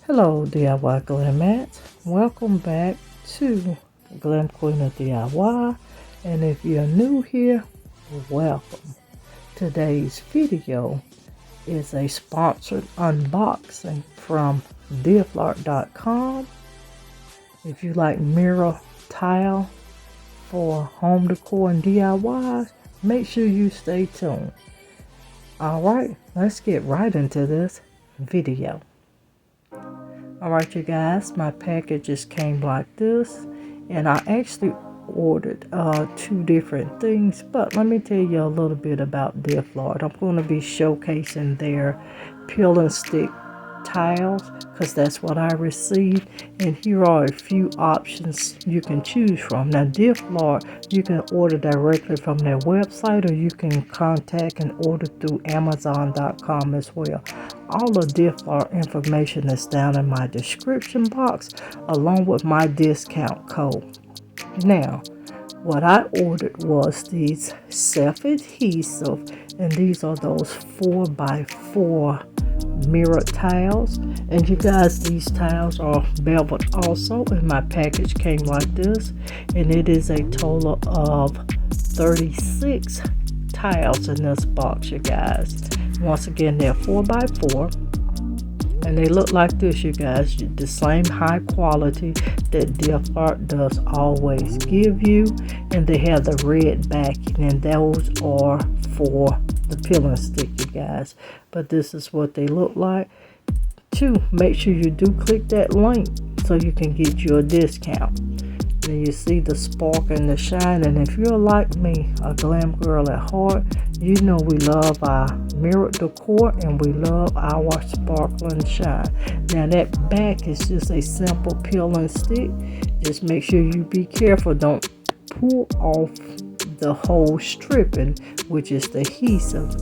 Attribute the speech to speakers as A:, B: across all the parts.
A: Hello DIY Glammats, welcome back to Glam Queen of DIY, and if you're new here, welcome. Today's video is a sponsored unboxing from Diflart.com. If you like mirror tile for home decor and DIY, make sure you stay tuned. Alright, let's get right into this video. Alright you guys, my packages came like this, and I actually ordered two different things, but let me tell you a little bit about Diflart. I'm going to be showcasing their peel and stick tiles because that's what I received, and here are a few options you can choose from. Now Diflart, you can order directly from their website, or you can contact and order through Amazon.com as well. All the Diflart information is down in my description box along with my discount code. Now what I ordered was these self-adhesive, and these are those 4x4 mirror tiles, and you guys, these tiles are beveled also, and my package came like this, and it is a total of 36 tiles in this box, you guys. Once again, they're 4x4, and they look like this, you guys. The same high quality that Diflart does always give you, and they have the red backing, and those are for the peel and stick, you guys. But this is what they look like. Make sure you do click that link so you can get your discount. And you see the spark and the shine, and if you're like me, a glam girl at heart, you know we love our mirror decor and we love our sparkle and shine. Now that back is just a simple peel and stick. Just make sure you be careful, don't pull off the whole stripping, which is the adhesive,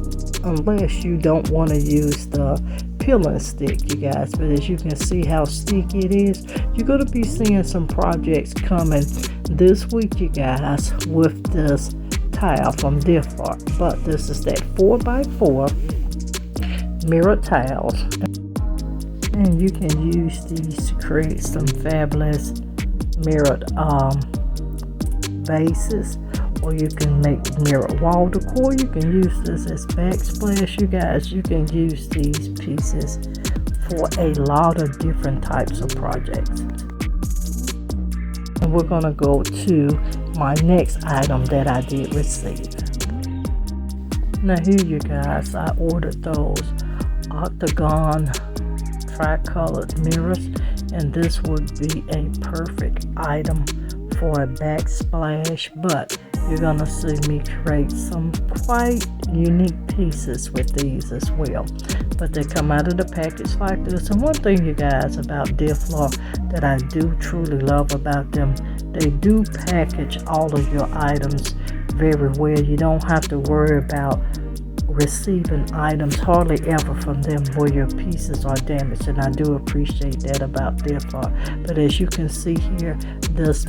A: unless you don't want to use the peel and stick, you guys. But as you can see how sticky it is, you're going to be seeing some projects coming this week, you guys, with this tile from Diflart. But this is that 4x4 mirror tiles, and you can use these to create some fabulous mirrored bases, or you can make mirror wall decor. You can use this as backsplash, you guys. You can use these pieces for a lot of different types of projects. And we're gonna go to my next item that I did receive. Now here, you guys, I ordered those Octagon tri-colored mirrors, and this would be a perfect item for a backsplash, but you're gonna see me create some quite unique pieces with these as well. But they come out of the package like this. And one thing, you guys, about Diflart that I do truly love about them, they do package all of your items very well. You don't have to worry about receiving items hardly ever from them where your pieces are damaged, and I do appreciate that about Diflart. But as you can see here, this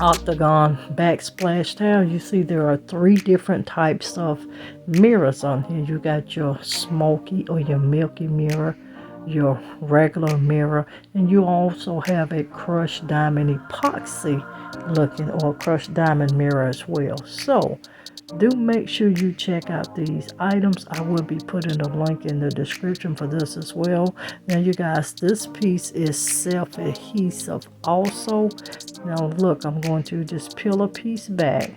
A: Octagon backsplash tile, you see there are 3 different types of mirrors on here. You got your smoky or your milky mirror, your regular mirror, and you also have a crushed diamond epoxy looking or crushed diamond mirror as well. So do make sure you check out these items. I will be putting a link in the description for this as well. Now you guys, this piece is self-adhesive also. Now look, I'm going to just peel a piece back.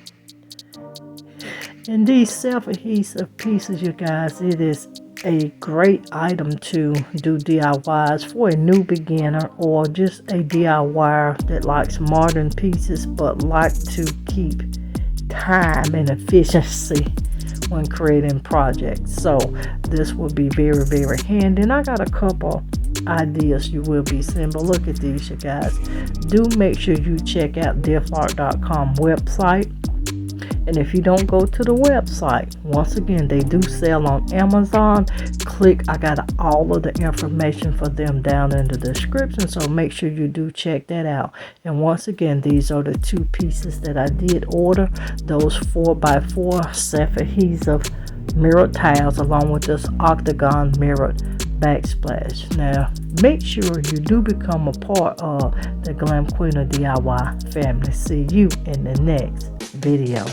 A: And these self-adhesive pieces, you guys, it is a great item to do DIYs for a new beginner, or just a DIYer that likes modern pieces but like to keep time and efficiency when creating projects. So this will be very, very handy, and I got a couple ideas you will be seeing. But look at these, you guys. Do make sure you check out Diflart.com website, and if you don't go to the website, once again, they do sell on Amazon. I got all of the information for them down in the description, so make sure you do check that out. And once again, these are the 2 pieces that I did order, those 4x4 self-adhesive mirror tiles along with this Octagon mirrored Backsplash. Now, make sure you do become a part of the Glam Queen of DIY family. See you in the next video.